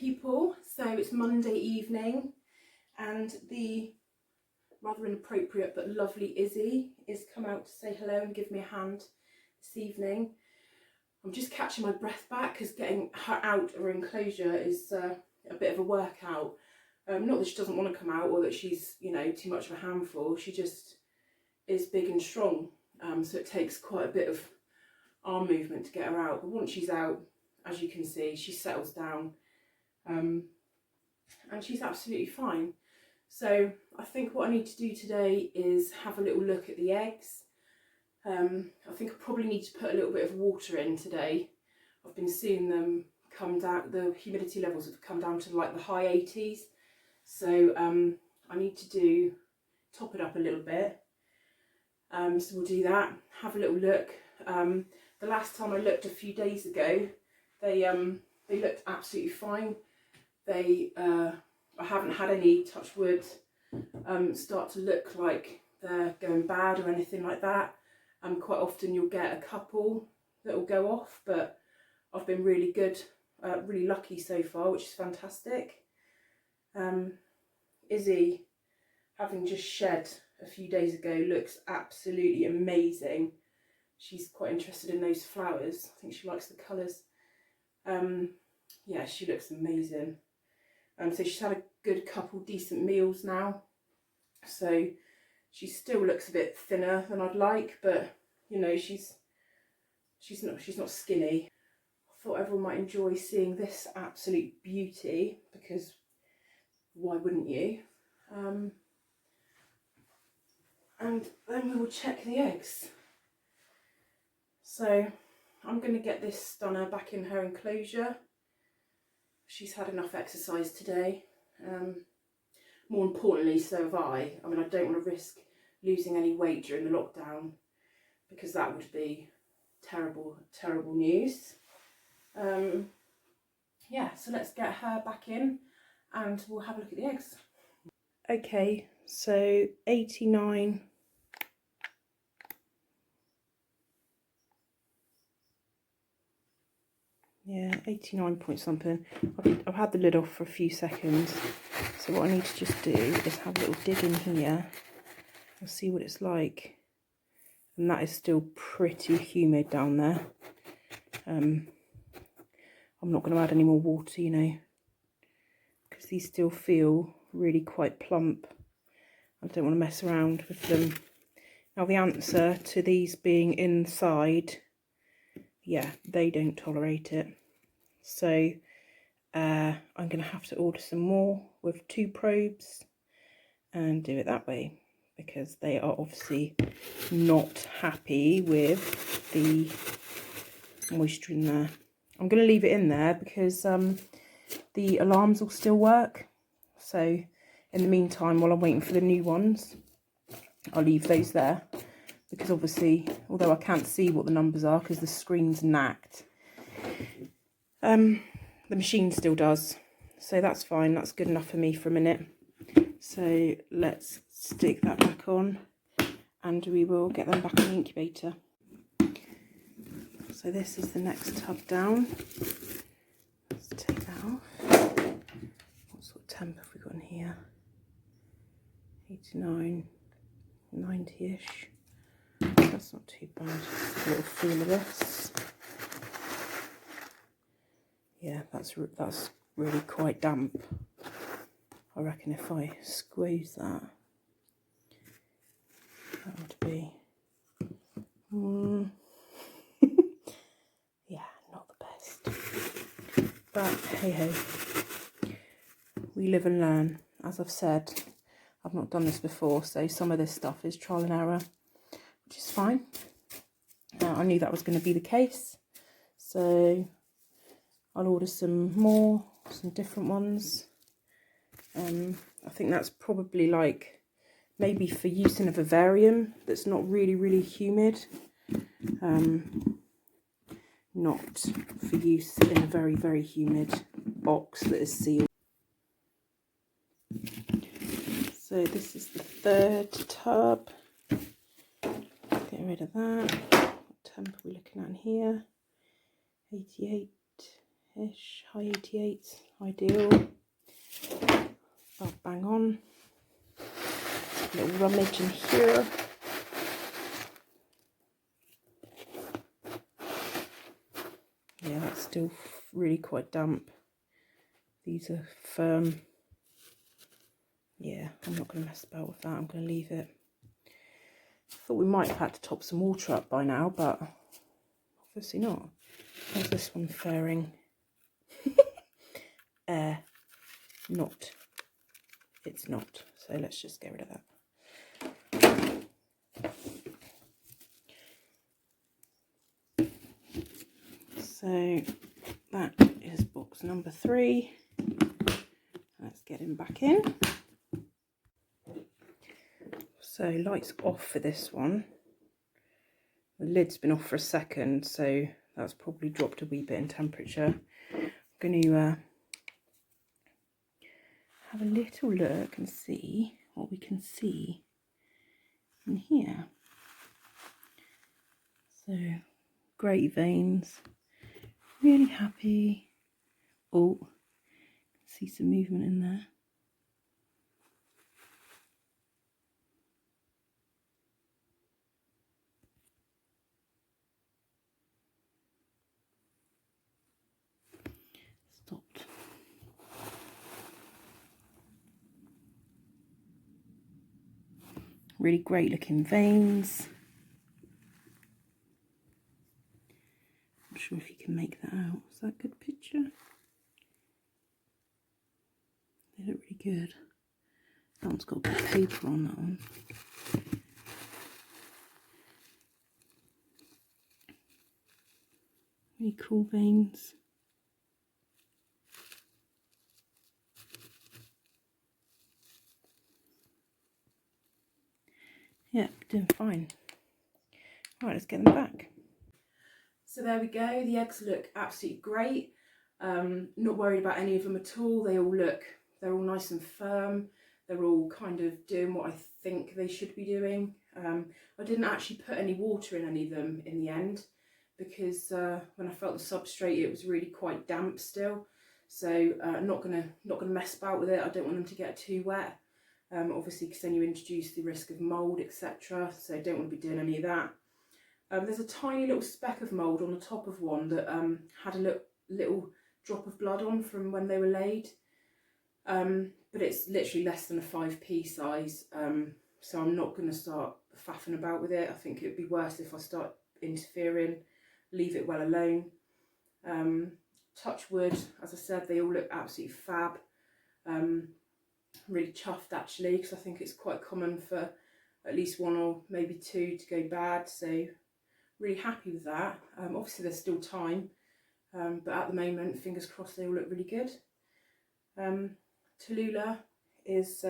people. So it's Monday evening and the rather inappropriate but lovely Izzy is come out to say hello and give me a hand this evening. I'm just catching my breath back because getting her out of her enclosure is a bit of a workout. Not that she doesn't want to come out or that she's, you know, too much of a handful. She just is big and strong, so it takes quite a bit of arm movement to get her out. But once she's out, as you can see, she settles down, and she's absolutely fine. So I think what I need to do today is have a little look at the eggs. I think I probably need to put a little bit of water in today. I've been seeing them come down, the humidity levels have come down to like the high 80s. So I need to top it up a little bit. So we'll do that, have a little look. The last time I looked a few days ago, they looked absolutely fine. I haven't had any, touch wood, start to look like they're going bad or anything like that. Quite often you'll get a couple that will go off, but I've been really good, really lucky so far, which is fantastic. Izzy, having just shed a few days ago, looks absolutely amazing. She's quite interested in those flowers. I think she likes the colours. Yeah, she looks amazing. So she's had a good couple decent meals now. So she still looks a bit thinner than I'd like, but you know, she's not skinny. I thought everyone might enjoy seeing this absolute beauty, because why wouldn't you? And then we will check the eggs. So I'm going to get this stunner back in her enclosure. She's had enough exercise today. More importantly, so have I. I mean, I don't want to risk losing any weight during the lockdown, because that would be terrible, terrible news. Yeah, so let's get her back in and we'll have a look at the eggs. Okay, so 89. Yeah, 89 point something. I've had the lid off for a few seconds. So what I need to just do is have a little dig in here and see what it's like. And that is still pretty humid down there. I'm not going to add any more water, you know, because these still feel really quite plump. I don't want to mess around with them. Now the answer to these being inside, yeah, they don't tolerate it. So I'm going to have to order some more with 2 probes and do it that way, because they are obviously not happy with the moisture in there. I'm going to leave it in there because the alarms will still work. So in the meantime, while I'm waiting for the new ones, I'll leave those there, because obviously, although I can't see what the numbers are because the screen's knacked, the machine still does. So that's fine, that's good enough for me for a minute. So let's stick that back on and we will get them back in the incubator. So this is the next tub down. Let's take that off. What sort of temp have we got in here? 89, 90-ish. That's not too bad. Just a little feel of this. Yeah, that's really quite damp. I reckon if I squeeze that, that would be, yeah, not the best. But hey ho, we live and learn. As I've said, I've not done this before, so some of this stuff is trial and error, which is fine. I knew that was going to be the case, so I'll order some more, some different ones. I think that's probably like maybe for use in a vivarium that's not really, really humid. Not for use in a very, very humid box that is sealed. So this is the 3rd tub. Get rid of that. What temp are we looking at in here? 88, ish, high 88s, ideal. About bang on. A little rummage in here. Yeah, that's still really quite damp. These are firm. Yeah, I'm not going to mess about with that. I'm going to leave it. Thought we might have had to top some water up by now, but obviously not. How's this one faring? Not. It's not. So let's just get rid of that. So that is box number 3. Let's get him back in. So lights off for this one. The lid's been off for a second, so that's probably dropped a wee bit in temperature. I'm going to have a little look and see what we can see in here. So great veins, really happy. Oh, see some movement in there. Stopped. Really great looking veins. Not sure if you can make that out. Is that a good picture? They look really good. That one's got a bit of paper on that one. Really cool veins. Yeah, doing fine. Right, let's get them back. So there we go. The eggs look absolutely great. Not worried about any of them at all. They're all nice and firm. They're all kind of doing what I think they should be doing. I didn't actually put any water in any of them in the end because when I felt the substrate, it was really quite damp still. So not gonna mess about with it. I don't want them to get too wet. Obviously, because then you introduce the risk of mould, etc. So I don't want to be doing any of that. There's a tiny little speck of mould on the top of one that had a little drop of blood on from when they were laid. But it's literally less than a 5p size. So I'm not going to start faffing about with it. I think it would be worse if I start interfering. Leave it well alone. Touch wood, as I said, they all look absolutely fab. Really chuffed actually, because I think it's quite common for at least 1 or maybe 2 to go bad, so really happy with that. Obviously there's still time, but at the moment, fingers crossed, they all look really good. Tallulah is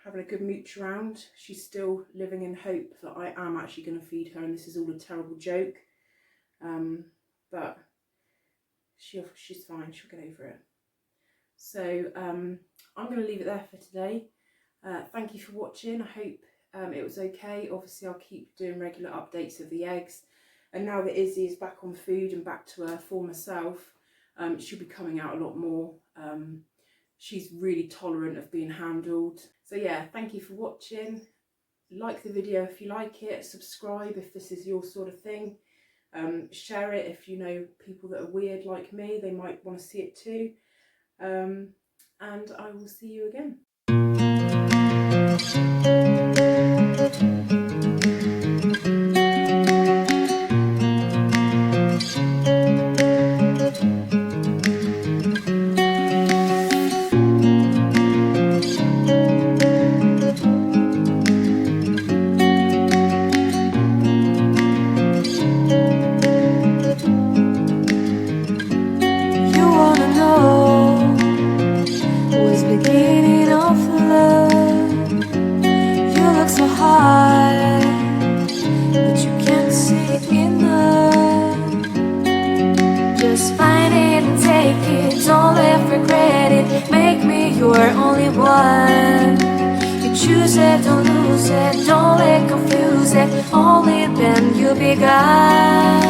having a good mooch around. She's still living in hope that I am actually going to feed her and this is all a terrible joke, but she's fine, she'll get over it. So I'm going to leave it there for today. Thank you for watching. I hope it was okay. Obviously I'll keep doing regular updates of the eggs, and now that Izzy is back on food and back to her former self, she'll be coming out a lot more. She's really tolerant of being handled. So yeah, thank you for watching. Like the video if you like it, subscribe if this is your sort of thing. Share it if you know people that are weird like me, they might want to see it too. And I will see you again. You're only one. You choose it, don't lose it, don't let confuse it. Only then you'll be God.